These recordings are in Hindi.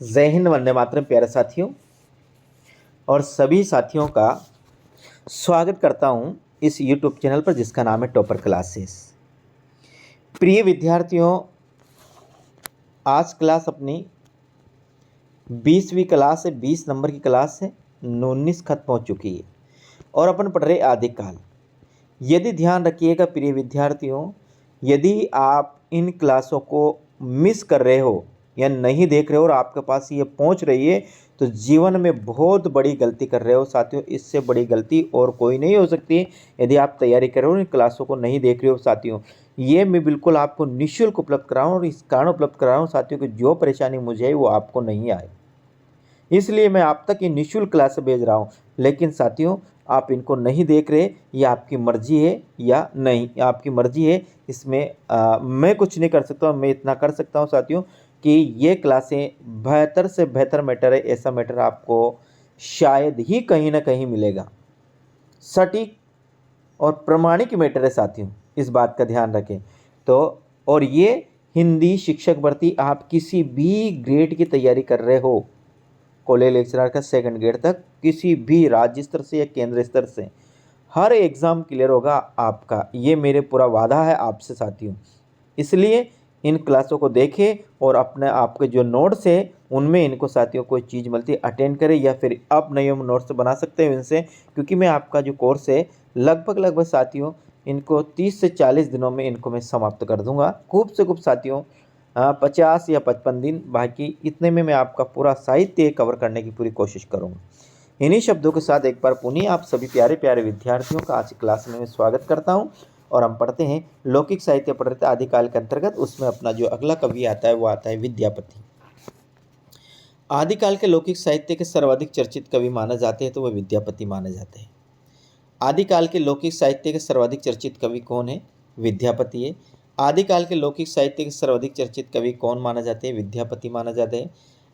जय हिंद, वंदे मातरम। प्यारे साथियों और सभी साथियों का स्वागत करता हूं इस YouTube चैनल पर जिसका नाम है टॉपर क्लासेस। प्रिय विद्यार्थियों, आज क्लास अपनी 20वीं क्लास है। 20 नंबर की क्लास है। 19 खत्म हो चुकी है और अपन पढ़ रहे आदिकाल। यदि ध्यान रखिएगा प्रिय विद्यार्थियों, यदि आप इन क्लासों को मिस कर रहे हो या नहीं देख रहे हो और आपके पास ये पहुंच रही है तो जीवन में बहुत बड़ी गलती कर रहे हो साथियों। इससे बड़ी गलती और कोई नहीं हो सकती यदि आप तैयारी कर रहे हो, इन क्लासों को नहीं देख रहे हो साथियों। ये मैं बिल्कुल आपको निःशुल्क उपलब्ध करा हूँ और इस कारण उपलब्ध करा हूँ साथियों कि जो परेशानी मुझे है वो आपको नहीं आए, इसलिए मैं आप तक ये निःशुल्क क्लास भेज रहा हूँ। लेकिन साथियों, आप इनको नहीं देख रहे, ये आपकी मर्जी है या नहीं, आपकी मर्जी है। इसमें मैं कुछ नहीं कर सकता। मैं इतना कर सकता हूँ साथियों कि ये क्लासें बेहतर से बेहतर मैटर है। ऐसा मैटर आपको शायद ही कहीं ना कहीं मिलेगा। सटीक और प्रमाणिक मैटर है साथियों, इस बात का ध्यान रखें। तो और ये हिंदी शिक्षक भर्ती, आप किसी भी ग्रेड की तैयारी कर रहे हो, कॉलेज लेक्चरर का सेकंड ग्रेड तक, किसी भी राज्य स्तर से या केंद्र स्तर से, हर एग्ज़ाम क्लियर होगा आपका। ये मेरे पूरा वादा है आपसे साथियों। इसलिए इन क्लासों को देखें और अपने आपके जो नोट्स है उनमें इनको साथियों कोई चीज़ मिलती है अटेंड करें, या फिर आप नए नोट्स बना सकते हैं इनसे, क्योंकि मैं आपका जो कोर्स है लगभग साथियों इनको 30 से 40 दिनों में इनको मैं समाप्त कर दूंगा। खूब से खूब साथियों 50 या 55 दिन, बाकी इतने में मैं आपका पूरा साहित्य कवर करने की पूरी कोशिश करूँगा। इन्हीं शब्दों के साथ एक बार पुनः आप सभी प्यारे प्यारे विद्यार्थियों का आज की क्लास में मैं स्वागत करता हूं और हम पढ़ते हैं लौकिक साहित्य पढ़ रहे थे आदिकाल के अंतर्गत। उसमें अपना जो अगला कवि आता है वो आता है विद्यापति। आदिकाल के लौकिक साहित्य के सर्वाधिक चर्चित कवि माने जाते हैं तो वह विद्यापति माने जाते हैं। आदिकाल के लौकिक साहित्य के सर्वाधिक चर्चित कवि कौन है? विद्यापति है। आदिकाल के लौकिक साहित्य के सर्वाधिक चर्चित कवि कौन माना जाते हैं? विद्यापति माना जाते हैं।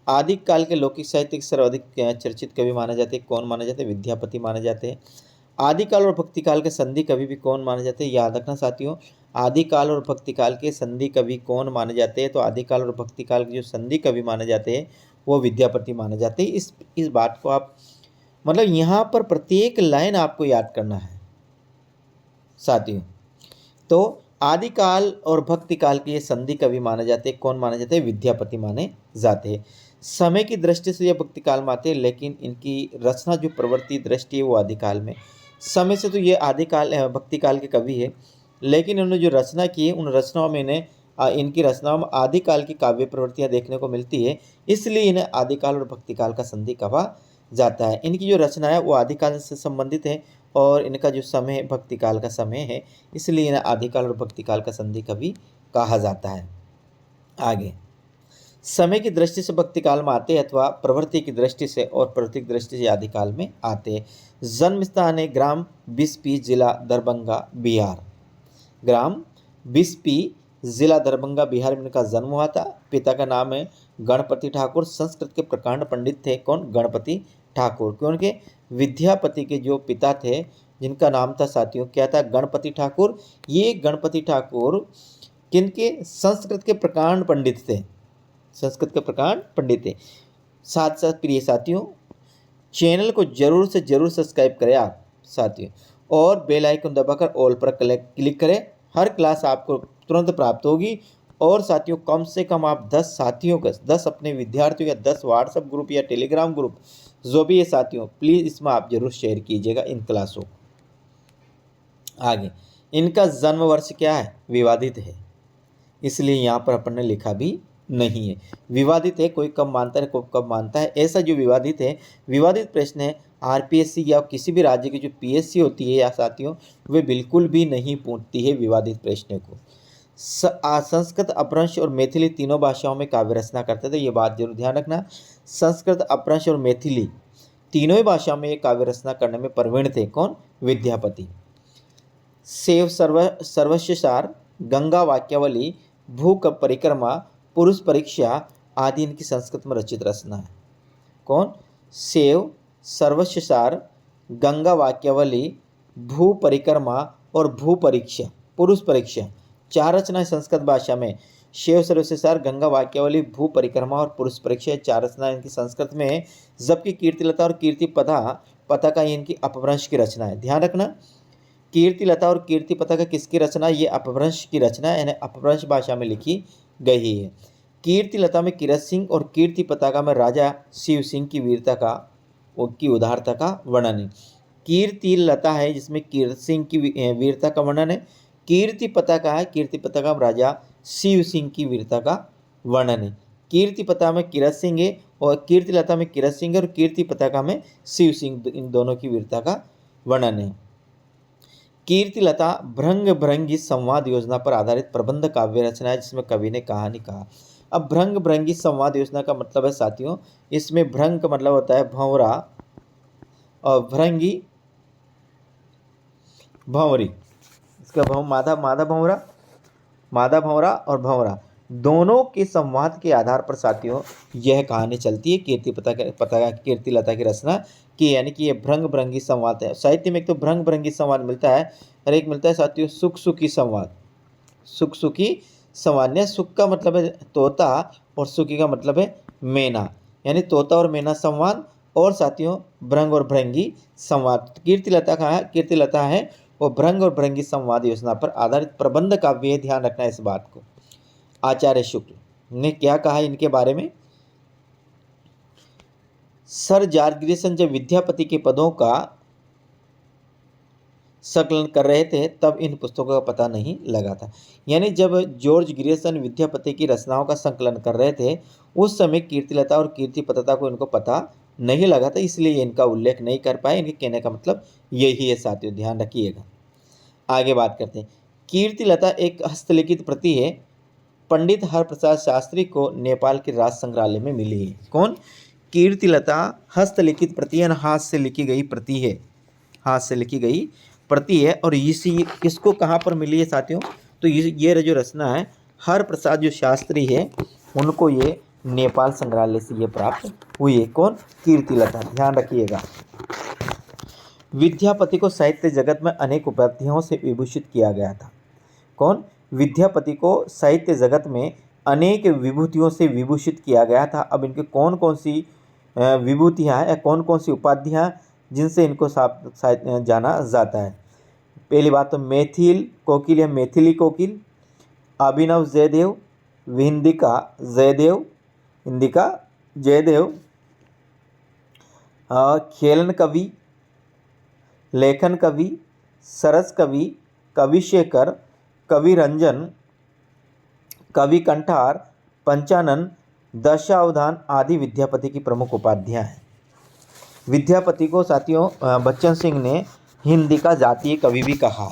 आदिकाल के लौकिक साहित्य के सर्वाधिक चर्चित कवि माने जाते हैं, कौन माने जाते हैं? विद्यापति माने जाते हैं। आदिकाल और भक्तिकाल के संधि कवि भी कौन माने जाते हैं? याद रखना साथियों, आदिकाल और भक्तिकाल के संधि कवि कौन माने जाते हैं? तो आदिकाल और भक्तिकाल के जो संधि कवि माने जाते हैं वो विद्यापति माने जाते हैं। इस बात को आप मतलब यहाँ पर प्रत्येक लाइन आपको याद करना है साथियों। तो आदिकाल और भक्तिकाल के ये संधि कवि माने जाते हैं, कौन माने जाते हैं? विद्यापति माने जाते हैं। समय की दृष्टि से ये भक्तिकाल में आते हैं, लेकिन इनकी रचना जो प्रवृत्ति दृष्टि है वो आदिकाल में। समय से तो ये आदिकाल भक्तिकाल के कवि है, लेकिन इन्होंने जो रचना की है उन रचनाओं में इन्हें इनकी रचनाओं में आदिकाल की काव्य प्रवृत्तियाँ देखने को मिलती है, इसलिए इन्हें आदिकाल और भक्तिकाल का संधि कहा जाता है। इनकी जो रचना है वो आदिकाल से संबंधित है और इनका जो समय भक्तिकाल का समय है, इसलिए इन्हें आदिकाल और भक्तिकाल का संधि कवि कहा जाता है। आगे, समय की दृष्टि से भक्तिकाल में आते हैं अथवा प्रवृत्ति की दृष्टि से और प्रवृत्ति की दृष्टि से आदिकाल में आते हैं। जन्म स्थान है ग्राम बिस्पी, जिला दरभंगा, बिहार। ग्राम बिस्पी, जिला दरभंगा, बिहार में इनका जन्म हुआ था। पिता का नाम है गणपति ठाकुर। संस्कृत के प्रकांड पंडित थे। कौन? गणपति ठाकुर। क्योंकि विद्यापति के जो पिता थे जिनका नाम था साथियों क्या था? गणपति ठाकुर। ये गणपति ठाकुर किनके? संस्कृत के प्रकांड पंडित थे। संस्कृत के प्रकांड पंडित थे। साथ साथ प्रिय साथियों, चैनल को जरूर से जरूर सब्सक्राइब करें आप साथियों, और बेल आइकन दबाकर ऑल पर क्लिक करें। हर क्लास आपको तुरंत प्राप्त होगी। और साथियों, कम से कम आप 10 साथियों का, 10 अपने विद्यार्थियों का 10 व्हाट्सएप ग्रुप या टेलीग्राम ग्रुप जो भी है साथियों, प्लीज़ इसमें आप जरूर शेयर कीजिएगा इन क्लासों को। आगे, इनका जन्म वर्ष क्या है? विवादित है, इसलिए यहाँ पर अपन ने लिखा भी नहीं है। विवादित है, कोई कब मानता है कोई कब मानता है, ऐसा जो विवादित है, विवादित प्रश्न है आरपीएससी या किसी भी राज्य की जो पीएससी होती है या साथियों, वे बिल्कुल भी नहीं पूछती है विवादित प्रश्न को। संस्कृत, अपभ्रंश और मैथिली तीनों भाषाओं में काव्य रचना करते थे, ये बात जरूर ध्यान रखना। संस्कृत, अपभ्रंश और मैथिली तीनों ही भाषाओं में ये काव्य रचना करने में प्रवीण थे। कौन? विद्यापति। सेव सर्वस्व सार, गंगा वाक्यावली, भू परिक्रमा, पुरुष परीक्षा आदि इनकी संस्कृत में रचित रचना है। कौन? सेव, सर्वस्व सार, गंगा वाक्यावली, भू परिक्रमा और भू परीक्षा, पुरुष परीक्षा, 4 रचनाएं संस्कृत भाषा में। शैव सर्वशिष्टाचार, गंगा वाक्यावली, भू परिक्रमा और पुरुष परीक्षा, 4 रचना इनकी संस्कृत में है। जबकि कीर्तिलता और कीर्ति पताका इनकी अपभ्रंश की रचना है। ध्यान रखना, कीर्तिलता और कीर्ति पताका किसकी रचना? ये अपभ्रंश की रचना है, यानी अपभ्रंश भाषा में लिखी गई है। कीर्तिलता में किरत सिंह और कीर्ति पताका में राजा शिव सिंह की वीरता का, उनकी उदारता का वर्णन है। कीर्तिलता है जिसमें किरत सिंह की वीरता का वर्णन है। कीर्ति पताका है, कीर्ति पताका में राजा शिव सिंह की वीरता का वर्णन है। कीर्ति पताका में किरत सिंह है और कीर्तिलता में किरत सिंह है और कीर्ति पताका में शिव सिंह, इन दोनों की वीरता का वर्णन है। कीर्तिलता भृंग भृंगी संवाद योजना पर आधारित प्रबंध काव्य रचना है जिसमें कवि ने कहानी कहा। अब भृंग भृंगी संवाद योजना का मतलब है साथियों, इसमें भृंग का मतलब होता है भंवरा और भृंगी भंवरी। इसका मादा भंवरा और भंवरा दोनों के संवाद के आधार पर साथियों यह कहानी चलती है। कीर्तिलता की रचना की, यानी कि ये भृंग भृंगी संवाद है। साहित्य में एक तो भृंग भृंगी संवाद मिलता है और एक मिलता है साथियों सुख सुखी संवाद। सुख सुखी संवाद, सुख का मतलब है तोता और सुखी का मतलब है मैना, यानी तोता और मैना संवाद और साथियों भृंग और भृंगी संवाद। कीर्तिलता है वो भृंग और भृंगी संवाद योजना पर आधारित प्रबंध काव्य है। ध्यान रखना इस बात को। आचार्य शुक्ल ने क्या कहा इनके बारे में? सर जॉर्ज ग्रियर्सन जब विद्यापति के पदों का संकलन कर रहे थे तब इन पुस्तकों का पता नहीं लगा था। यानी जब जॉर्ज ग्रियर्सन विद्यापति की रचनाओं का संकलन कर रहे थे उस समय कीर्तिलता और कीर्ति पताका को इनको पता नहीं लगा था, इसलिए इनका उल्लेख नहीं कर पाए। इनके कहने का मतलब यही है साथियों, ध्यान रखिएगा। आगे बात करते हैं। कीर्तिलता एक हस्तलिखित प्रति है, पंडित हरप्रसाद शास्त्री को नेपाल के राज संग्रहालय में मिली है। कौन? कीर्तिलता हस्तलिखित प्रति है, हाथ से लिखी गई प्रति है, हाथ से लिखी गई प्रति है। और इसी किसको कहाँ पर मिली है साथियों? तो ये जो रचना है हरप्रसाद जो शास्त्री है उनको ये नेपाल संग्रहालय से ये प्राप्त हुई है। कौन? कीर्तिलता। ध्यान रखिएगा। विद्यापति को साहित्य जगत में अनेक उपाधियों से विभूषित किया गया था। कौन? विद्यापति को साहित्य जगत में अनेक विभूतियों से विभूषित किया गया था। अब इनके कौन कौन सी विभूतियाँ या कौन कौन सी उपाधियाँ जिनसे इनको जाना जाता है? पहली बात तो मैथिल कोकिल या मैथिली कोकिल, अभिनव जयदेव, हिंदिका जयदेव, खेलन कवि, लेखन कवि, सरस कवि, कविशेखर, कवि रंजन, कवि कंठार, पंचानन, दशावधान आदि विद्यापति की प्रमुख उपाधियाँ हैं। विद्यापति को साथियों बच्चन सिंह ने हिंदी का जातीय कवि भी कहा है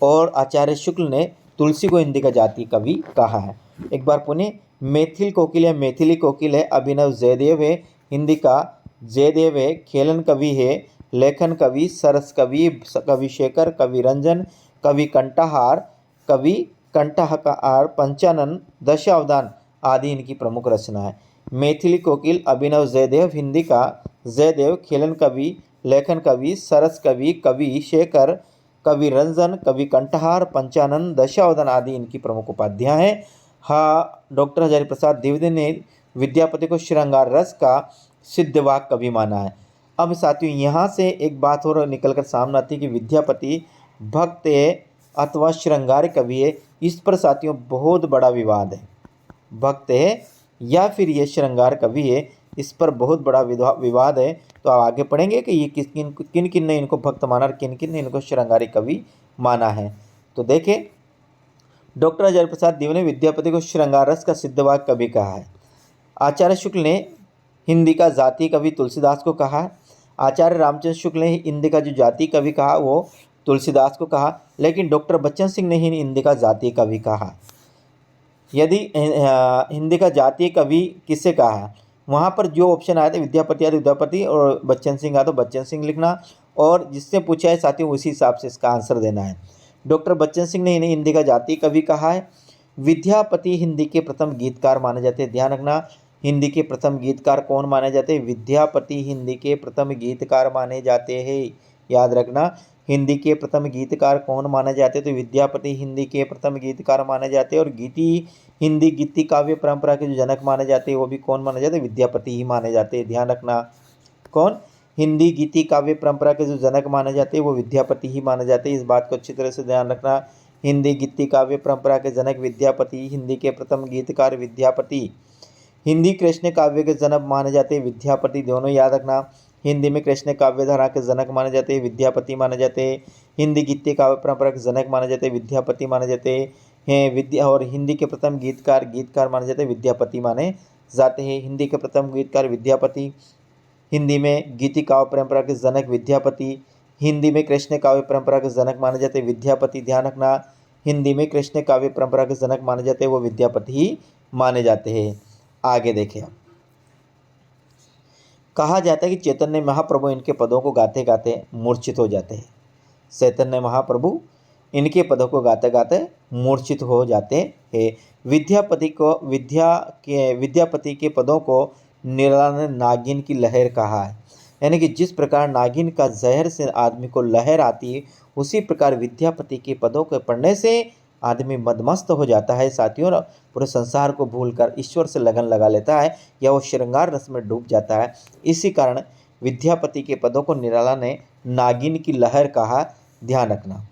और आचार्य शुक्ल ने तुलसी को हिंदी का जातीय कवि कहा है। एक बार पुनः, मैथिल कोकिल या मैथिली कोकिल है, अभिनव जयदेव है, हिंदी का जयदेव है, खेलन कवि है, लेखन कवि, सरस कवि, कविशेखर, कवि रंजन, कवि कंठाहार, पंचानन, दशावधान आदि इनकी प्रमुख रचना है। मैथिली कोकिल अभिनव जयदेव, हिंदी का जयदेव, खेलन कवि, लेखन कवि, सरस कवि, कवि शेखर, कवि रंजन, कवि कंठाहार, पंचानन, दशावधान आदि इनकी प्रमुख उपाधियाँ हैं। हाँ, डॉक्टर हजारी प्रसाद द्विवेदी ने विद्यापति को श्रृंगार रस का सिद्धवाक कवि माना है। अब साथियों यहाँ से एक बात और निकलकर सामने आती है कि विद्यापति भक्त है अथवा श्रृंगार कवि है। इस पर साथियों बहुत बड़ा विवाद है, भक्त है या फिर ये श्रृंगार कवि है, इस पर बहुत बड़ा विवाद है। तो आप आगे पढ़ेंगे कि ये किन किन ने इनको भक्त माना और किन किन ने इनको श्रृंगारी कवि माना है। तो देखें, डॉक्टर हजारी प्रसाद द्विवेदी ने विद्यापति को श्रृंगार रस का सिद्धवाक कवि कहा है। आचार्य शुक्ल ने हिंदी का जातीय कवि तुलसीदास को कहा है। आचार्य रामचंद्र शुक्ल ने हिंदी का जो जातीय कवि कहा वो तुलसीदास को कहा, लेकिन डॉक्टर बच्चन सिंह ने ही हिंदी का जातीय कवि कहा। यदि हिंदी का जातीय कवि किससे कहा है, वहाँ पर जो ऑप्शन आए थे विद्यापति या विद्यापति और बच्चन सिंह आया तो बच्चन सिंह लिखना, और जिससे पूछा है साथियों उसी हिसाब से इसका आंसर देना है। डॉक्टर बच्चन सिंह ने इन्हें हिंदी का जातीय कवि कहा है। विद्यापति हिंदी के प्रथम गीतकार माने जाते हैं। ध्यान रखना, हिंदी के प्रथम गीतकार कौन माने जाते हैं? विद्यापति हिंदी के प्रथम गीतकार माने जाते हैं। याद रखना, हिंदी के प्रथम गीतकार कौन माने जाते हैं? तो विद्यापति हिंदी के प्रथम गीतकार माने जाते हैं। और हिंदी गीति काव्य परंपरा के जो जनक माने जाते हैं वो भी कौन माने जाते हैं? विद्यापति ही माने जाते हैं। ध्यान रखना, कौन? हिंदी गीति काव्य परंपरा के जो जनक माने जाते हैं वो विद्यापति ही माने जाते हैं। इस बात को अच्छी तरह से ध्यान रखना। हिंदी गीति काव्य परंपरा के जनक विद्यापति, हिंदी के प्रथम गीतकार विद्यापति, हिंदी कृष्ण काव्य के जनक माने जाते हैं विद्यापति, दोनों याद रखना। हिंदी में कृष्ण काव्य धारा के जनक माने जाते हैं विद्यापति माने जाते हैं। हिंदी गीति काव्य परंपरा के जनक माने जाते हैं विद्यापति माने जाते हैं। और हिंदी के प्रथम गीतकार माने जाते हैं विद्यापति माने जाते हैं। हिंदी के प्रथम गीतकार विद्यापति, हिंदी में गीति काव्य परंपरा के जनक विद्यापति, हिंदी में कृष्ण काव्य परंपरा के जनक माने जाते हैं विद्यापति। ध्यान रखना, हिंदी में कृष्ण काव्य परंपरा के जनक माने जाते हैं वो विद्यापति ही माने जाते हैं। आगे देखें, कहा जाता है कि चैतन्य महाप्रभु इनके पदों को गाते गाते मूर्छित हो जाते हैं। चैतन्य महाप्रभु इनके पदों को गाते गाते मूर्छित हो जाते हैं। विद्यापति के पदों को निराला ने नागिन की लहर कहा है। यानी कि जिस प्रकार नागिन का जहर से आदमी को लहर आती है, उसी प्रकार विद्यापति के पदों को पढ़ने से आदमी मदमस्त हो जाता है साथियों, और पूरे संसार को भूलकर ईश्वर से लगन लगा लेता है या वो श्रृंगार रस में डूब जाता है। इसी कारण विद्यापति के पदों को निराला ने नागिन की लहर कहा। ध्यान रखना,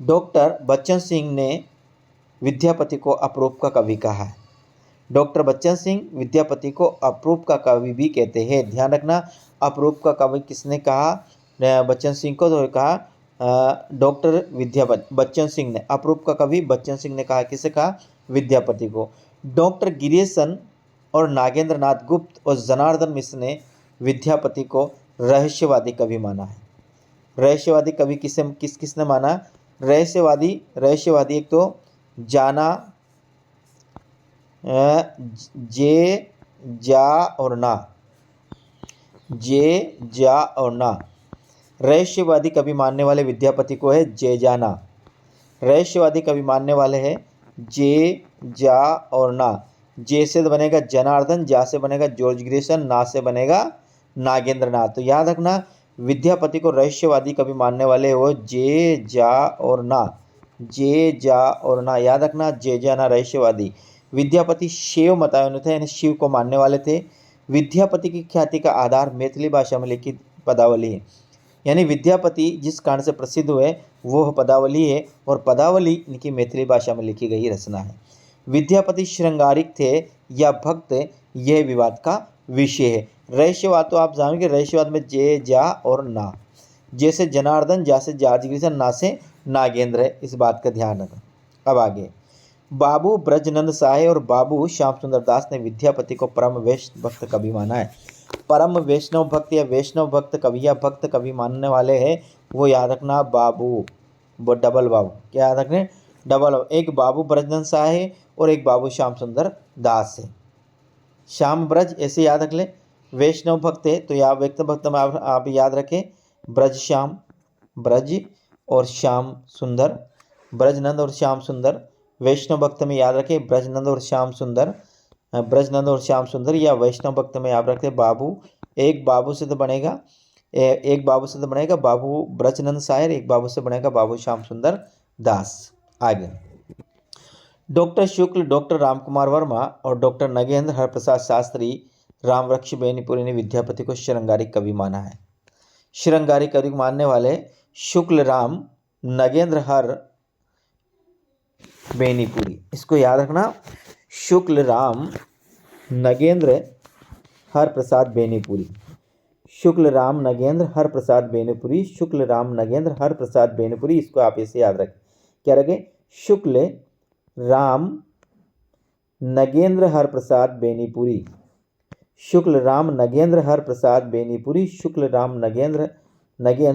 डॉक्टर बच्चन सिंह ने विद्यापति को अपरूप का कवि कहा है। डॉक्टर बच्चन सिंह विद्यापति को अपरूप का कवि भी कहते हैं। ध्यान रखना, अपरूप का कवि किसने कहा? बच्चन सिंह को तो कहा डॉक्टर बच्चन सिंह ने। अपरूप का कवि बच्चन सिंह ने कहा, किसे कहा? विद्यापति को। डॉक्टर गिरीशन और नागेंद्र नाथ गुप्त और जनार्दन मिश्र ने विद्यापति को रहस्यवादी कवि माना है। रहस्यवादी कवि किसने माना? रहस्यवादी एक तो जाना, जे जा और ना। रहस्यवादी कवि मानने वाले विद्यापति को है जे जाना। रहस्यवादी कवि मानने वाले हैं जे जा और ना। जे से बनेगा जनार्दन, जा से बनेगा जॉर्ज ग्रीसन, ना से बनेगा नागेंद्र नाथ। तो याद रखना, विद्यापति को रहस्यवादी कवि मानने वाले वो जे जा और ना। जे जा और ना याद रखना, जे जा ना रहस्यवादी। विद्यापति शिव मतानुयायी थे, यानी शिव को मानने वाले थे। विद्यापति की ख्याति का आधार मैथिली भाषा में लिखित पदावली है। यानी विद्यापति जिस कारण से प्रसिद्ध हुए वो पदावली है, और पदावली इनकी मैथिली भाषा में लिखी गई रचना है। विद्यापति श्रृंगारिक थे या भक्त, यह विवाद का विषय है। रहस्यवाद तो आप जानेंगे, रहस्यवाद में जे जा और ना। जैसे जनार्दन, जा से जॉर्ज ग्रीसन, ना से नागेंद्र है, इस बात का ध्यान रखना। अब आगे, बाबू ब्रजनंद साहे और बाबू श्याम सुंदर दास ने विद्यापति को परम वैष्णव भक्त कवि माना है। परम वैष्णव भक्त या वैष्णव भक्त कवि या भक्त कवि मानने वाले हैं वो याद रखना बाबू, वो डबल बाबू, क्या याद रखने? डबल बाबू। एक बाबू ब्रजनंद साहे और एक बाबू श्याम सुंदर दास है। श्याम ब्रज ऐसे याद रख ले, वैष्णव भक्त है तो यहाँ वैष्णव भक्त में आप याद रखें ब्रज श्याम, ब्रज और श्याम सुंदर, ब्रजनंद और श्याम सुंदर। वैष्णव भक्त में याद रखें ब्रजनंद और श्याम सुंदर, ब्रजनंद और श्याम सुंदर। या वैष्णव भक्त में याद रखें बाबू, एक बाबू से तो बनेगा बाबू ब्रजनंद सायर, एक बाबू से बनेगा बाबू श्याम सुंदर दास। आगे, डॉक्टर शुक्ल, डॉक्टर रामकुमार वर्मा और डॉक्टर नगेंद्र हरप्रसाद शास्त्री रामवृक्ष बेनीपुरी ने विद्यापति को श्रृंगारिक कवि माना है। श्रृंगारिक कवि मानने वाले शुक्ल राम, नगेंद्र हर बेनीपुरी, इसको याद रखना, शुक्ल राम नगेंद्र हर प्रसाद बेनीपुरी, शुक्ल राम नगेंद्र हर प्रसाद बेनीपुरी, शुक्ल राम नगेंद्र हर प्रसाद बेनीपुरी। इसको आप ऐसे याद रखें, क्या रखें? शुक्ल राम नगेंद्र हर प्रसाद बेनीपुरी, शुक्ल राम नगेंद्र हर प्रसाद बेनीपुरी, शुक्ल राम नगेंद्र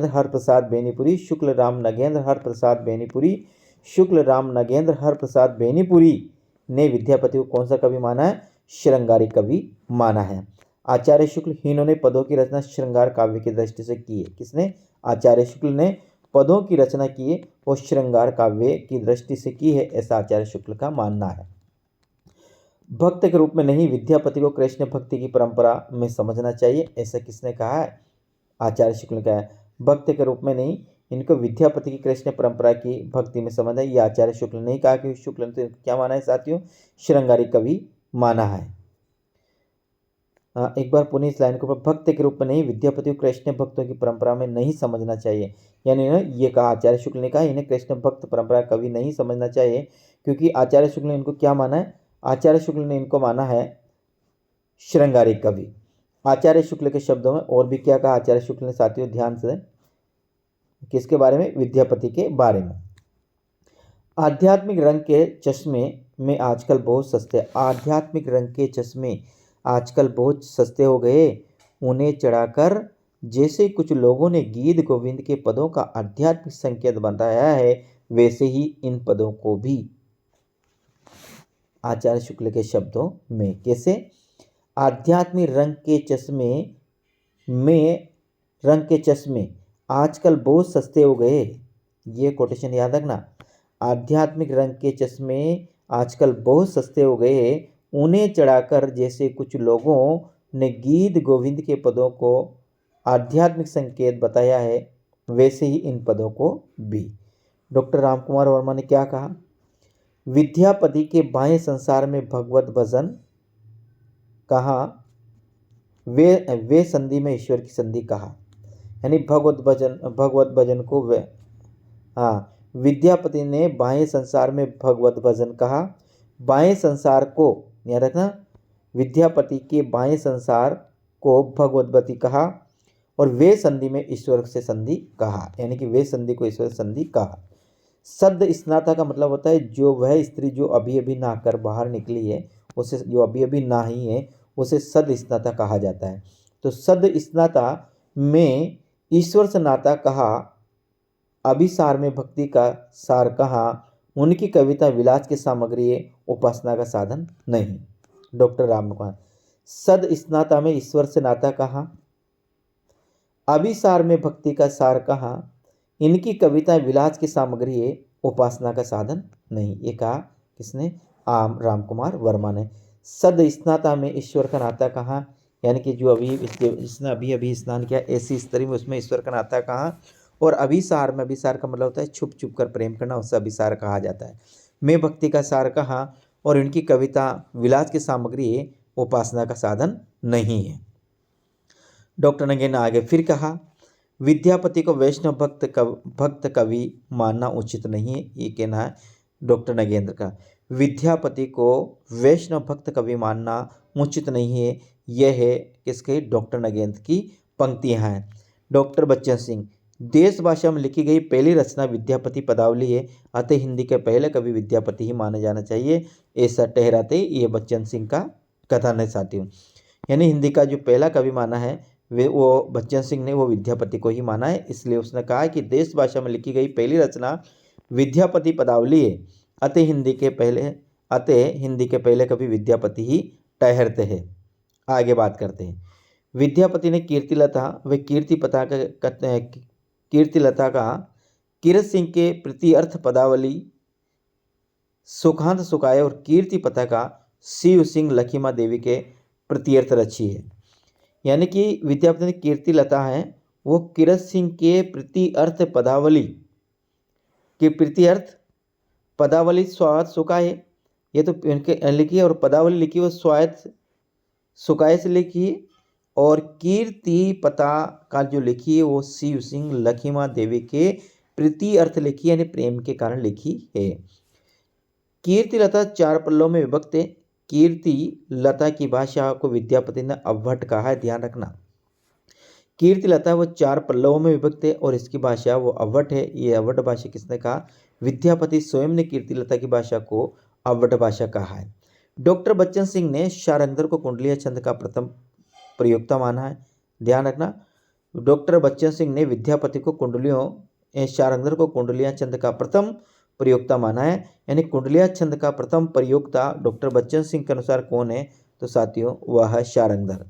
हर प्रसाद बेनीपुरी, शुक्ल राम नगेंद्र हर प्रसाद बेनीपुरी, शुक्ल राम नगेंद्र हर प्रसाद बेनीपुरी ने विद्यापति को कौन सा कवि माना है? श्रृंगारिक कवि माना है। आचार्य शुक्ल, इन्होंने पदों की रचना श्रृंगार काव्य की दृष्टि से की है। किसने? आचार्य शुक्ल ने पदों की रचना की है और श्रृंगार काव्य की दृष्टि से की है, ऐसा आचार्य शुक्ल का मानना है। भक्त के रूप में नहीं, विद्यापति को कृष्ण भक्ति की परंपरा में समझना चाहिए, ऐसा किसने कहा है? आचार्य शुक्ल ने कहा है। भक्त के रूप में नहीं, इनको विद्यापति की कृष्ण परंपरा की भक्ति में संबंध है। ये आचार्य शुक्ल ने कहा कि शुक्ल ने तो क्या माना है साथियों, श्रृंगारी कवि माना है। एक बार पुनः इस लाइन को भक्त के रूप में नहीं, विद्यापति को कृष्ण भक्तों की परंपरा में नहीं समझना चाहिए। यानी ना ये कहा आचार्य शुक्ल ने कहा इन्हें कृष्ण भक्त परंपरा कवि नहीं समझना चाहिए, क्योंकि आचार्य शुक्ल ने इनको क्या माना है, आचार्य शुक्ल ने इनको माना है श्रृंगारी कवि। आचार्य शुक्ल के शब्दों में और भी क्या कहा आचार्य शुक्ल ने साथियों, ध्यान से, किसके बारे में, विद्यापति के बारे में। आध्यात्मिक रंग के चश्मे में आजकल बहुत सस्ते, आध्यात्मिक रंग के चश्मे आजकल बहुत सस्ते हो गए, उन्हें चढ़ाकर जैसे कुछ लोगों ने गीत गोविंद के पदों का आध्यात्मिक संकेत बनाया है, वैसे ही इन पदों को भी। आचार्य शुक्ल के शब्दों में कैसे, आध्यात्मिक रंग के चश्मे में, रंग के चश्मे आजकल बहुत सस्ते हो गए, ये कोटेशन याद रखना। आध्यात्मिक रंग के चश्मे आजकल बहुत सस्ते हो गए, उन्हें चढ़ाकर जैसे कुछ लोगों ने गीत गोविंद के पदों को आध्यात्मिक संकेत बताया है, वैसे ही इन पदों को भी। डॉक्टर रामकुमार वर्मा ने क्या कहा, विद्यापति के बाएं संसार में भगवत भजन कहा, वे संधि में ईश्वर की संधि कहा। यानी भगवत भजन को वे, विद्यापति ने बाएं संसार में भगवत भजन कहा, बाएं संसार को याद रखना, विद्यापति के बाएं संसार को भगवतपति कहा, और वे संधि में ईश्वर से संधि कहा, यानी कि वे संधि को ईश्वर संधि कहा। सद स्नाता का मतलब होता है जो वह स्त्री जो अभी अभी नहाकर बाहर निकली है, उसे, जो अभी अभी नहाई है, उसे सद स्नाता कहा जाता है। तो सद स्नाता में ईश्वर से नाता कहा, अभिसार में भक्ति का सार कहा, उनकी कविता विलास की सामग्री है, उपासना का साधन नहीं। डॉक्टर रामकुमार, सद स्नाता में ईश्वर से नाता कहा, अभिसार में भक्ति का सार कहा, इनकी कविता विलास की सामग्री है, उपासना का साधन नहीं। ये कहा किसने, रामकुमार वर्मा ने। सद स्नाता में ईश्वर का नाता कहा, यानी कि जो अभी इसने अभी अभी स्नान किया ऐसी स्त्री में, उसमें ईश्वर का नाता कहा। और अभिसार में, अभिसार का मतलब होता है छुप छुप कर प्रेम करना, उससे अभिसार कहा जाता है। मैं भक्ति का सार कहा, और इनकी कविता विलास की सामग्री है, उपासना का साधन नहीं है। डॉक्टर नगेन ने आगे फिर कहा, विद्यापति को वैष्णव भक्त कवि मानना उचित नहीं है, ये कहना है डॉक्टर नगेंद्र का। विद्यापति को वैष्णव भक्त कवि मानना उचित नहीं है, यह है किसके, डॉक्टर नगेंद्र की पंक्तियां हैं। डॉक्टर बच्चन सिंह, देश भाषा में लिखी गई पहली रचना विद्यापति पदावली है, अतः हिंदी के पहले कवि विद्यापति ही माने जाना चाहिए, ऐसा ठहराते ये बच्चन सिंह का कथन है साथियों। यानी हिंदी का जो पहला कवि माना है वो बच्चन सिंह ने, वो विद्यापति को ही माना है, इसलिए उसने कहा कि देश भाषा में लिखी गई पहली रचना विद्यापति पदावली है, अतः हिंदी के पहले कवि विद्यापति ही ठहरते हैं। आगे बात करते हैं। विद्यापति ने कीर्तिलता व कीर्तिलता का कीरत सिंह के प्रति अर्थ पदावली, सुखांत सुखाए और कीर्ति पता का शिव सिंह लखीमा देवी के प्रत्यर्थ रची है। यानी कि विद्यापति ने कीर्तिलता है वो कीरत सिंह के प्रति अर्थ पदावली के प्रति अर्थ पदावली स्वायत्त सुखाए, ये तो इनके लिखी है, और पदावली लिखी वो स्वायत्त सुखाए से लिखी है, और कीर्ति पता का जो लिखी है वो शिव सिंह लखीमा देवी के प्रति अर्थ लिखी है, यानी प्रेम के कारण लिखी है। कीर्तिलता 4 पल्लों में विभक्त है। कीर्ति लता की भाषा को विद्यापति ने अवट कहा है, ध्यान रखना। कीर्ति लता वो 4 पल्लवों में विभक्त है और इसकी भाषा वो अवट है। ये अवट भाषा किसने कहा, विद्यापति स्वयं ने कीर्ति लता की भाषा को अवट भाषा कहा है। डॉक्टर बच्चन सिंह ने शारंगधर को कुंडलिया छंद का प्रथम प्रयोक्ता माना है, ध्यान रखना। डॉक्टर बच्चन सिंह ने विद्यापति को शारंगधर को कुंडलिया छंद का प्रथम प्रयोक्ता माना है, यानी कुंडलिया छंद का प्रथम प्रयोक्ता डॉक्टर बच्चन सिंह के अनुसार कौन है, तो साथियों वह है शारंगधर।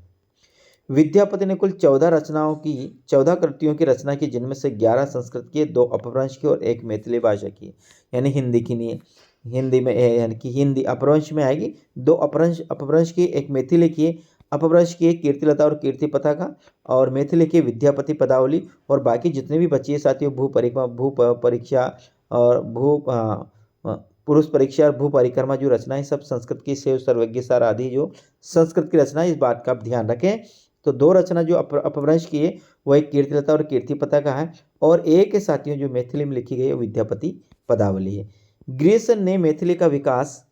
विद्यापति ने कुल 14 कृतियों की रचना की, जिनमें से 11 संस्कृत की, 2 अपभ्रंश की और 1 मैथिली भाषा की, यानी हिंदी की नहीं है। हिंदी में यानी कि हिंदी अपभ्रंश में आएगी, 2 अपभ्रंश की, 1 मैथिली की, अपभ्रंश किए कीर्तिलता और कीर्ति पताका, और मैथिली की विद्यापति पदावली, और बाकी जितने भी बची है साथियों भू परीक्षा और पुरुष परीक्षा और भू परिक्रमा जो रचना है सब संस्कृत की शिव सर्वज्ञ सार आदि जो संस्कृत की रचना है, इस बात का आप ध्यान रखें। तो दो रचना जो अपभ्रंश की है वो एक कीर्तिलता और कीर्ति पताका है, और एक साथियों जो मैथिली में लिखी गई है विद्यापति पदावली है। ग्रियर्सन ने मैथिली का विकास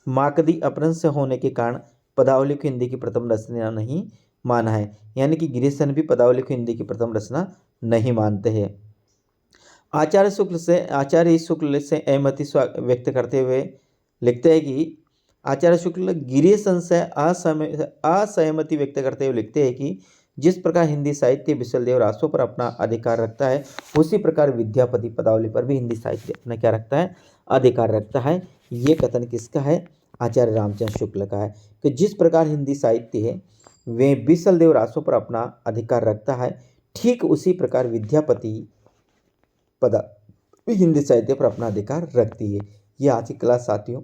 माकदी अपभ्रंश होने के कारण पदावली को हिंदी की प्रथम रचना नहीं माना है, यानी कि ग्रियर्सन भी पदावली को हिंदी की प्रथम रचना नहीं मानते हैं। आचार्य शुक्ल से अहमति व्यक्त करते हुए लिखते हैं कि आचार्य शुक्ल ग्रियर्सन से असहमति व्यक्त करते हुए लिखते हैं कि जिस प्रकार हिंदी साहित्य विशलदेव रासों पर अपना अधिकार रखता है, उसी प्रकार विद्यापति पदावली पर भी हिंदी साहित्य अपना क्या रखता है, अधिकार रखता है। ये कथन किसका है, आचार्य रामचंद्र शुक्ल का है कि जिस प्रकार हिंदी साहित्य है वे विशलदेव रासों पर अपना अधिकार रखता है, ठीक उसी प्रकार विद्यापति पदा हिंदी साहित्य पर अपना अधिकार रखती है। ये आज की क्लास साथियों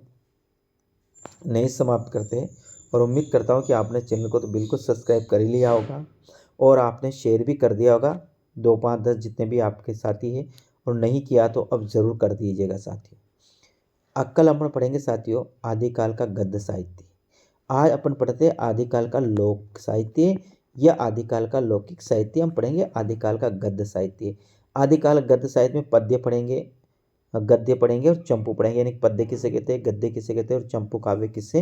नहीं समाप्त करते हैं, और उम्मीद करता हूँ कि आपने चैनल को तो बिल्कुल सब्सक्राइब कर ही लिया होगा और आपने शेयर भी कर दिया होगा 2, 5, 10 जितने भी आपके साथी हैं, और नहीं किया तो अब ज़रूर कर दीजिएगा साथियों। कल अपन पढ़ेंगे साथियों आदिकाल का गद्य साहित्य। आज अपन पढ़ते हैं आदिकाल का लोक साहित्य या आदिकाल का लौकिक साहित्य। हम पढ़ेंगे आदिकाल का गद्य साहित्य। आदिकाल गद्य साहित्य में पद्य पढ़ेंगे, गद्य पढ़ेंगे और चंपू पढ़ेंगे, यानी पद्य किसे कहते हैं, गद्य किसे कहते हैं और चंपू काव्य किसे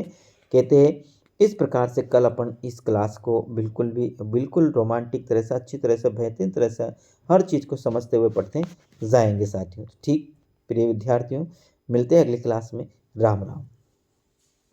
कहते हैं। इस प्रकार से कल अपन इस क्लास को बिल्कुल रोमांटिक तरह से, अच्छी तरह से, बेहतरीन तरह से हर चीज़ को समझते हुए पढ़ते जाएंगे साथियों। ठीक प्रिय विद्यार्थियों, मिलते हैं अगली क्लास में। राम राम।